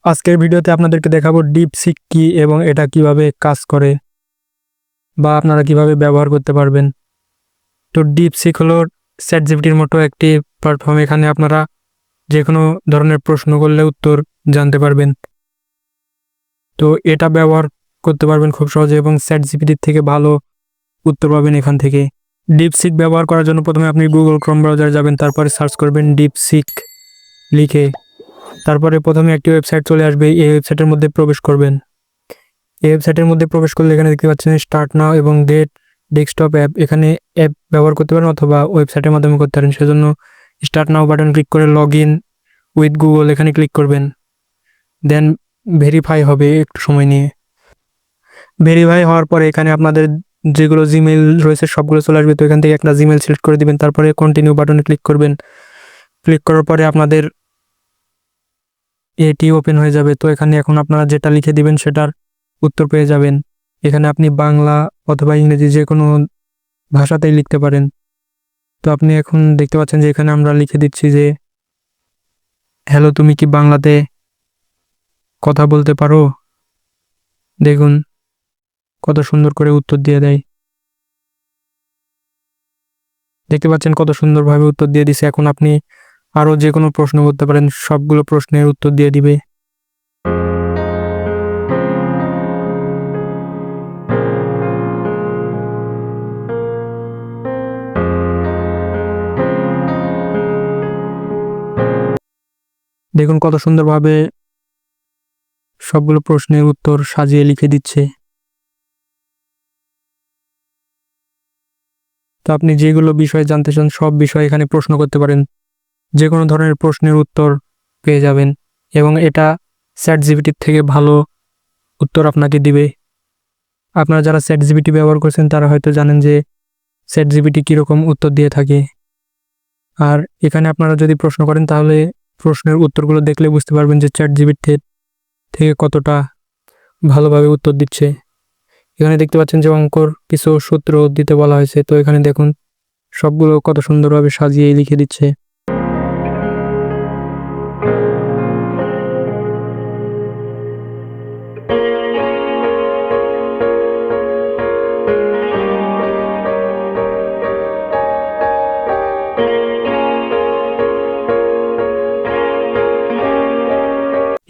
আজকের ভিডিওতে আপনাদেরকে দেখাবো ডিপসিক কি এবং এটা কিভাবে কাজ করে বা আপনারা কিভাবে ব্যবহার করতে পারবেন। তো ডিপসিক হলো চ্যাটজিপিটির মতো একটি প্ল্যাটফর্ম। এখানে আপনারা যে কোনো ধরনের প্রশ্ন করলে উত্তর জানতে পারবেন। তো এটা ব্যবহার করতে পারবেন খুব সহজে এবং চ্যাটজিপিটির থেকে ভালো উত্তর পাবেন এখান থেকে। ডিপসিক ব্যবহার করার জন্য প্রথমে আপনি গুগল ক্রোম ব্রাউজারে যাবেন, তারপরে সার্চ করবেন ডিপসিক লিখে। তারপরে প্রথমে একটি ওয়েবসাইট চলে আসবে, এই ওয়েবসাইটের মধ্যে প্রবেশ করবেন। এই ওয়েবসাইটের মধ্যে প্রবেশ করলে এখানে দেখতে পাচ্ছেন স্টার্ট নাও এবং গেট ডেস্কটপ অ্যাপ। এখানে অ্যাপ ব্যবহার করতে পারেন অথবা ওয়েবসাইটের মাধ্যমে করতে পারেন। সেজন্য স্টার্ট নাও বাটন ক্লিক করে লগ ইন উইথ গুগল এখানে ক্লিক করবেন। দেন ভেরিফাই হবে একটু সময় নিয়ে। ভেরিফাই হওয়ার পরে এখানে আপনাদের যেগুলো জিমেইল রয়েছে সবগুলো চলে আসবে। তো এখান থেকে একটা জিমেইল সিলেক্ট করে দিবেন, তারপরে কন্টিনিউ বাটনে ক্লিক করবেন। ক্লিক করার পরে আপনাদের এটি ওপেন হয়ে যাবে। তো এখানে এখন আপনারা যেটা লিখে দিবেন সেটার উত্তর পেয়ে যাবেন। এখানে আপনি বাংলা অথবা ইংরেজি যে কোনো ভাষাতেই লিখতে পারেন। তো আপনি এখন দেখতে পাচ্ছেন যে এখানে আমরা লিখে দিচ্ছি যে হ্যালো, তুমি কি বাংলাতে কথা বলতে পারো? দেখুন কত সুন্দর করে উত্তর দিয়ে দেয়। দেখতে পাচ্ছেন কত সুন্দরভাবে উত্তর দিয়ে দিছে। এখন আপনি আরও যে কোনো প্রশ্ন করতে পারেন, সবগুলো প্রশ্নের উত্তর দিয়ে দিবে। দেখুন কত সুন্দরভাবে সবগুলো প্রশ্নের উত্তর সাজিয়ে লিখে দিচ্ছে। তো আপনি যেগুলো বিষয়ে জানতে চান সব বিষয়ে এখানে প্রশ্ন করতে পারেন, যে কোনো ধরনের প্রশ্নের উত্তর পেয়ে যাবেন এবং এটা চ্যাটজিপিটির থেকে ভালো উত্তর আপনাকে দিবে। আপনারা যারা চ্যাটজিপিটি ব্যবহার করছেন তারা হয়তো জানেন যে চ্যাটজিপিটি কীরকম উত্তর দিয়ে থাকে। আর এখানে আপনারা যদি প্রশ্ন করেন তাহলে প্রশ্নের উত্তরগুলো দেখলে বুঝতে পারবেন যে চ্যাটজিপিটি থেকে কতটা ভালোভাবে উত্তর দিচ্ছে। এখানে দেখতে পাচ্ছেন যে অঙ্কর কিছু সূত্র দিতে বলা হয়েছে। তো এখানে দেখুন সবগুলো কত সুন্দরভাবে সাজিয়ে লিখে দিচ্ছে।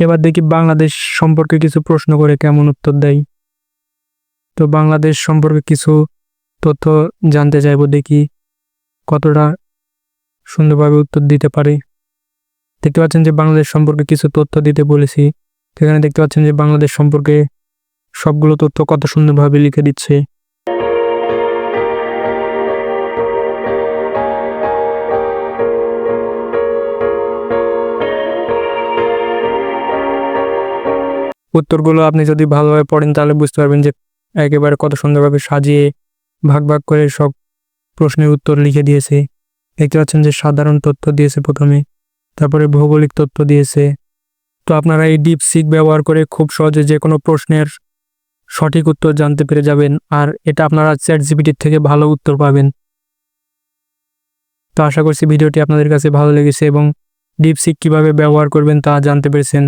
এবার দেখি বাংলাদেশ সম্পর্কে কিছু প্রশ্ন করে কেমন উত্তর দেয়। তো বাংলাদেশ সম্পর্কে কিছু তথ্য জানতে চাইবো, দেখি কতটা সুন্দরভাবে উত্তর দিতে পারে। দেখতে পাচ্ছেন যে বাংলাদেশ সম্পর্কে কিছু তথ্য দিতে বলেছি। সেখানে দেখতে পাচ্ছেন যে বাংলাদেশ সম্পর্কে সবগুলো তথ্য কত সুন্দরভাবে লিখে দিচ্ছে। উত্তরগুলো আপনি যদি ভালোভাবে পড়েন তাহলে বুঝতে পারবেন যে একেবারে কত সুন্দরভাবে সাজিয়ে ভাগ ভাগ করে সব প্রশ্নের উত্তর লিখে দিয়েছে। দেখতে পাচ্ছেন যে সাধারণ তথ্য দিয়েছে প্রথমে, তারপরে ভৌগোলিক তথ্য দিয়েছে। তো আপনারা এই ডিপসিক ব্যবহার করে খুব সহজে যে কোনো প্রশ্নের সঠিক উত্তর জানতে পেরে যাবেন, আর এটা আপনারা চ্যাটজিপিটির থেকে ভালো উত্তর পাবেন। তো আশা করছি ভিডিওটি আপনাদের কাছে ভালো লেগেছে এবং ডিপসিক কিভাবে ব্যবহার করবেন তা জানতে পেরেছেন।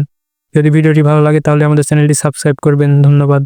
যদি ভিডিওটি ভালো লাগে তাহলে আমাদের চ্যানেলটি সাবস্ক্রাইব করবেন। ধন্যবাদ।